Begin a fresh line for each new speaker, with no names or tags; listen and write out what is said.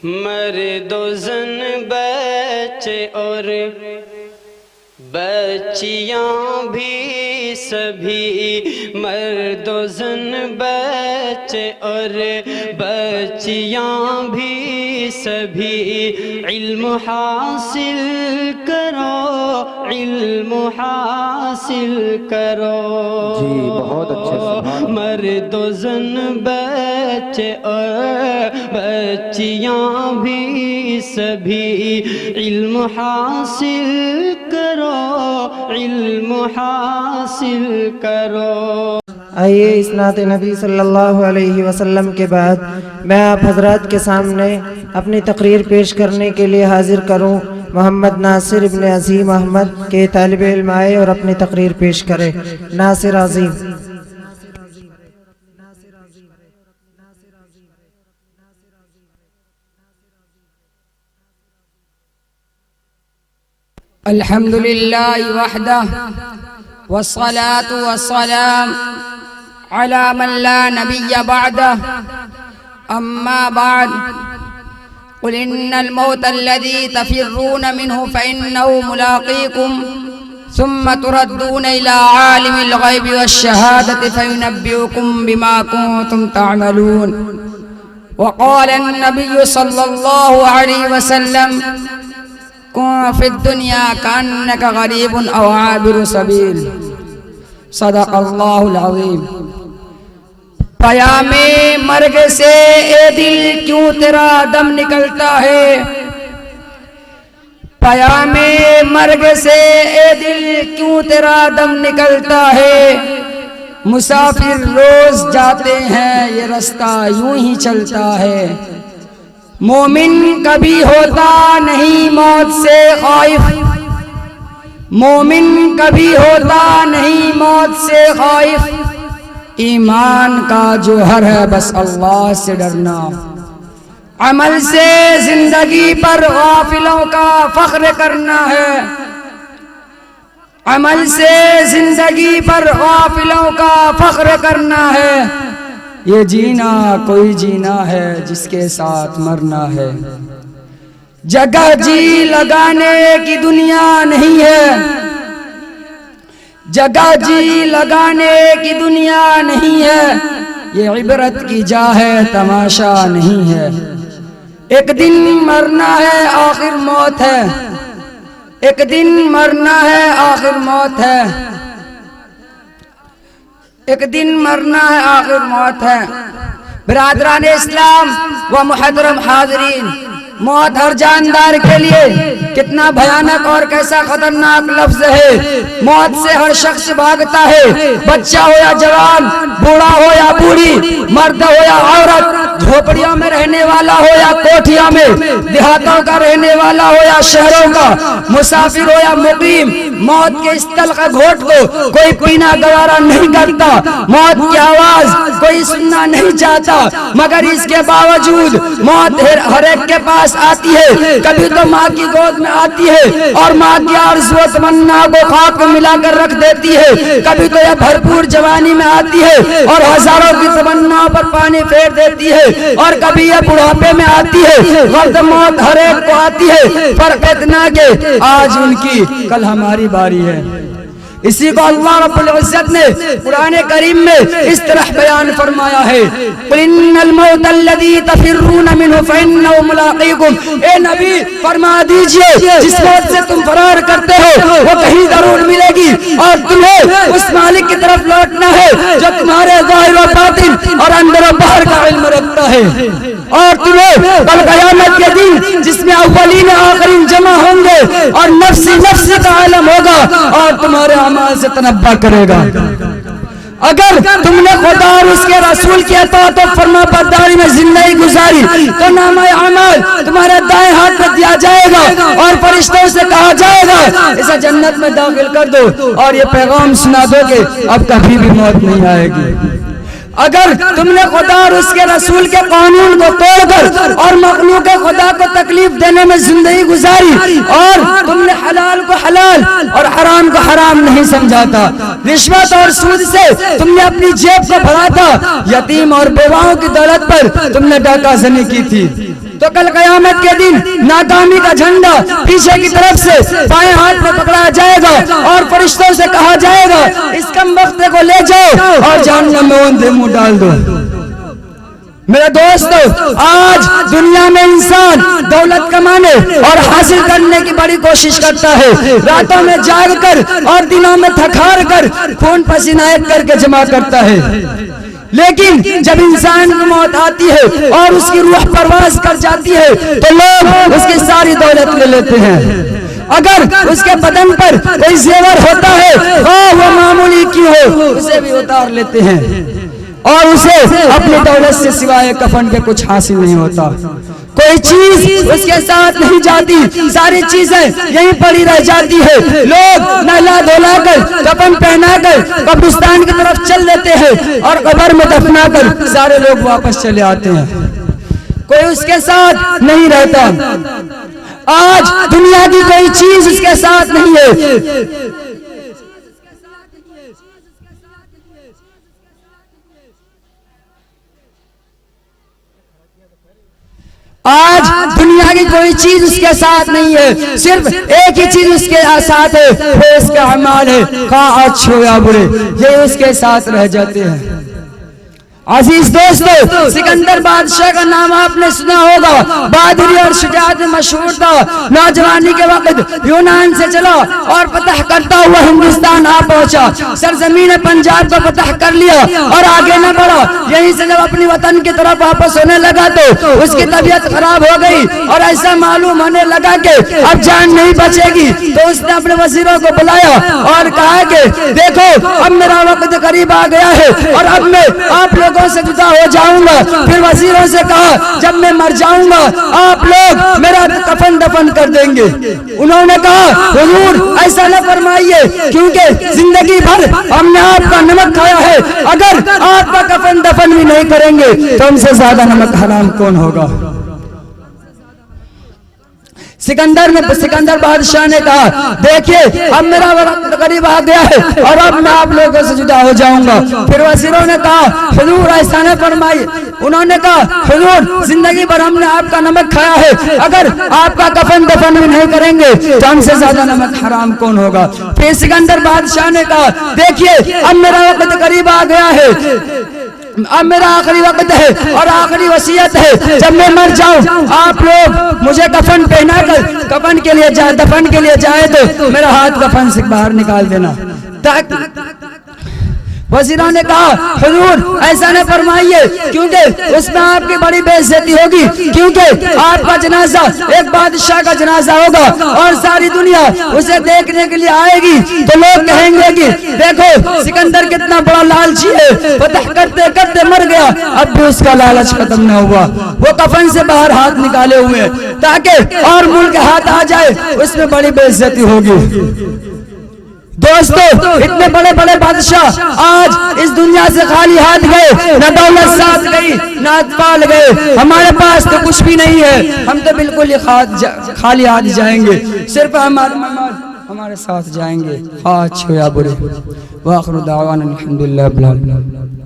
مرد و زن بچے اور بچیاں بھی سبھی، مرد و زن بچے اور بچیاں بھی سبھی، علم حاصل کرو، علم حاصل کرو۔
جی بہت اچھے، سبحان اللہ۔
مرد و زن بچے اور بچیاں بھی سبھی، علم حاصل کرو، علم حاصل کرو۔
آئیے اسناد نبی صلی اللہ علیہ وسلم کے بعد میں آپ حضرات کے سامنے اپنی تقریر پیش کرنے کے لیے حاضر کروں۔ محمد ناصر ابن عظیم احمد کے طالب علم آئے اور اپنی تقریر پیش کرے۔ ناصر عظیم۔
الحمد لله وحده والصلاة والسلام على من لا نبي بعده، أما بعد، قل إن الموت الذي تفرون منه فإنه ملاقيكم، ثم تردون إلى عالم الغيب والشهادة فينبئكم بما كنتم تعملون. وقال النبي صلى الله عليه وسلم: کن فی الدنیا کانک غریب او عابر سبیل۔ صدق اللہ العظیم۔ پیام مرگ سے اے دل کیوں تیرا دم نکلتا ہے، پیام مرگ سے اے دل کیوں تیرا دم نکلتا ہے، مسافر روز جاتے ہیں یہ رستہ یوں ہی چلتا ہے، مومن کبھی ہوتا نہیں موت سے خائف، مومن کبھی ہوتا نہیں موت سے خائف، ایمان کا جوہر ہے بس اللہ سے ڈرنا، عمل سے زندگی پر غافلوں کا فخر کرنا ہے، عمل سے زندگی پر غافلوں کا فخر کرنا ہے، یہ جینا کوئی جینا ہے جس کے ساتھ مرنا ہے، جگہ جی لگانے کی دنیا نہیں ہے، جگہ جی لگانے کی دنیا نہیں ہے، یہ عبرت کی جا ہے تماشا نہیں ہے، ایک دن مرنا ہے آخر موت ہے، ایک دن مرنا ہے آخر موت ہے، ایک دن مرنا ہے آخر موت ہے۔ برادران اسلام و محترم حاضرین، موت ہر جاندار کے لیے کتنا بھیانک اور کیسا خطرناک لفظ ہے۔ موت سے ہر شخص بھاگتا ہے، بچہ ہو یا جوان، بوڑھا ہو یا بوڑھی، مرد ہو یا عورت، جھوپڑیوں میں رہنے والا ہو یا کوٹھیوں میں، دیہاتوں کا رہنے والا ہو یا شہروں کا، مسافر ہو یا مقیم، موت کے اس تلخ گھونٹ کو کوئی پینا گوارا نہیں کرتا، موت کی آواز کوئی سننا نہیں چاہتا، مگر اس کے باوجود موت ہر ایک کے پاس آتی ہے۔ کبھی تو ماں کی گود میں آتی ہے اور ماں کی آرزو و تمنا کو خاک میں ملا کر رکھ دیتی ہے، کبھی تو یہ بھرپور جوانی میں آتی ہے اور ہزاروں کی تمناؤں پر پانی پھیر دیتی ہے، اور کبھی یہ بڑھاپے میں آتی ہے۔ وقت موت ہر ایک کو آتی ہے، فرق اتنا کہ آج ان کی کل ہماری باری ہے۔ اسی کو اللہ رب العزت نے قرآن کریم میں اس طرح بیان فرمایا ہے، قُلْ إِنَّ الْمَوْتَ الَّذِي تَفِرُّونَ مِنْهُ فَإِنَّهُ مُلَاقِيكُمْ۔ اے نبی فرما دیجئے، جس موت سے تم فرار کرتے ہو وہ کہیں ضرور ملے گی، اور تمہیں اس مالک کی طرف لوٹنا ہے جو تمہارے ظاہر و باطن اور اندر و باہر کا علم رکھتا ہے، اور تمہیں کل قیامت کے دن جس میں اولین آخرین جمع ہوں گے اور نفسی نفسی کا عالم ہوگا، اور تمہارے اعمال سے تنبہ کرے گا۔ اگر تم نے خدا اور اس کے رسول کی اطاعت و فرما برداری میں زندگی گزاری تو نامہ اعمال تمہارے دائیں ہاتھ میں دیا جائے گا، اور فرشتوں سے کہا جائے گا اسے جنت میں داخل کر دو، اور یہ پیغام سنا دو کہ اب کبھی بھی موت نہیں آئے گی۔ اگر تم نے خدا اور اس کے رسول کے قانون کو توڑ کر اور مخلوق خدا کو تکلیف دینے میں زندگی گزاری، اور تم نے حلال کو حلال اور حرام کو حرام نہیں سمجھا تھا، رشوت اور سود سے تم نے اپنی جیب کو بھرا تھا، یتیم اور بیواؤں کی دولت پر تم نے ڈاکہ زنی کی تھی، تو کل قیامت کے دن ناکامی کا جھنڈا پیچھے کی طرف سے بائیں ہاتھ میں پکڑا جائے گا اور فرشتوں سے کہا جائے گا اس کم وقت کو لے جاؤ اور جہنم میں اندھے منہ ڈال دو۔ میرے دوستو، آج دنیا میں انسان دولت کمانے اور حاصل کرنے کی بڑی کوشش کرتا ہے، راتوں میں جاگ کر اور دنوں میں تھکار کر خون پسینہ ایک کر کے جمع کرتا ہے، لیکن جب انسان کی موت آتی ہے اور اس کی روح پرواز کر جاتی ہے تو لوگ اس کی ساری دولت لے لیتے ہیں۔ اگر اس کے بدن پر کوئی زیور ہوتا ہے وہ معمولی کیوں ہو اسے بھی اتار لیتے ہیں اور اسے اپنی دولت سے سوائے کفن کے کچھ حاصل نہیں ہوتا، کوئی چیز اس کے ساتھ نہیں جاتی، ساری چیزیں یہیں پڑی رہ جاتی ہے۔ لوگ نہلا دھلا کر کفن پہنا کر قبرستان کی طرف چل دیتے ہیں اور قبر میں دفنا کر سارے لوگ واپس چلے آتے ہیں، کوئی اس کے ساتھ نہیں رہتا۔ آج دنیا کی کوئی چیز اس کے ساتھ نہیں ہے۔ آج دنیا کی کوئی چیز اس کے ساتھ نہیں ہے، صرف ایک ہی چیز اس کے ساتھ ہے، وہ اس کا اعمال ہے، خواہ اچھے ہو یا برے، یہ اس کے ساتھ رہ جاتے ہیں۔ عزیز دوستو، سکندر بادشاہ کا نام آپ نے سنا ہوگا، بہادری اور شجاعت میں مشہور تھا، نوجوانی کے وقت یونان سے چلا اور فتح کرتا ہوا ہندوستان آ پہنچا، سرزمین پنجاب کو فتح کر لیا اور آگے نہ بڑھا۔ یہیں سے جب اپنی وطن کی طرف واپس ہونے لگا تو اس کی طبیعت خراب ہو گئی اور ایسا معلوم ہونے لگا کہ اب جان نہیں بچے گی، تو اس نے اپنے وزیروں کو بلایا اور کہا کہ دیکھو اب میرا وقت قریب آ گیا ہے اور اب میں آپ لوگوں سے جدا ہو جاؤں گا۔ پھر وزیروں سے کہا جب میں مر جاؤں گا آپ لوگ میرا کفن دفن کر دیں گے۔ انہوں نے کہا حضور ایسا نہ فرمائیے، کیونکہ زندگی بھر ہم نے آپ کا نمک کھایا ہے، اگر آپ کا کفن دفن بھی نہیں کریں گے تو ہم سے زیادہ نمک حرام کون ہوگا۔ سکندر بادشاہ نے کہا دیکھیے اب میرا وقت قریب آ گیا ہے اور اب میں آپ لوگوں سے جدا ہو جاؤں گا۔ پھر وزیروں نے کہا حضور ایسا نہ فرمائیے، انہوں نے کہا حضور زندگی بھر ہم نے آپ کا نمک کھایا ہے، اگر آپ کا کفن دفن بھی نہیں کریں گے تو ہم سے زیادہ نمک حرام کون ہوگا۔ پھر سکندر بادشاہ نے کہا دیکھیے اب میرا وقت قریب آ گیا ہے، اب میرا آخری وقت ہے اور آخری وصیت ہے، جب میں مر جاؤں آپ لوگ مجھے کفن پہنا کر دفن کے لیے جائے تو میرا ہاتھ کفن سے باہر نکال دینا۔ وزیروں نے کہا حضور ایسا نہ فرمائیے، کیونکہ اس میں آپ کی بڑی بے عزتی ہوگی، کیونکہ آپ کا جنازہ ایک بادشاہ کا جنازہ ہوگا اور ساری دنیا اسے دیکھنے کے لیے آئے گی، تو لوگ کہیں گے کہ دیکھو سکندر کتنا بڑا لالچی ہے، فتح کرتے کرتے مر گیا، اب بھی اس کا لالچ ختم نہ ہوا، وہ کفن سے باہر ہاتھ نکالے ہوئے تاکہ اور ملک ہاتھ آ جائے، اس میں بڑی بے عزتی ہوگی۔ دوستو اتنے بڑے بڑے بادشاہ آج اس دنیا سے خالی ہاتھ گئے، نہ دولت ساتھ گئی نہ اطفال گئے، ہمارے پاس تو کچھ بھی نہیں ہے، ہم تو بالکل خالی ہاتھ جائیں گے، صرف ہمارے ساتھ جائیں گے، خواہ اچھے یا برے۔ وآخر دعوانا الحمدللہ رب العالمین۔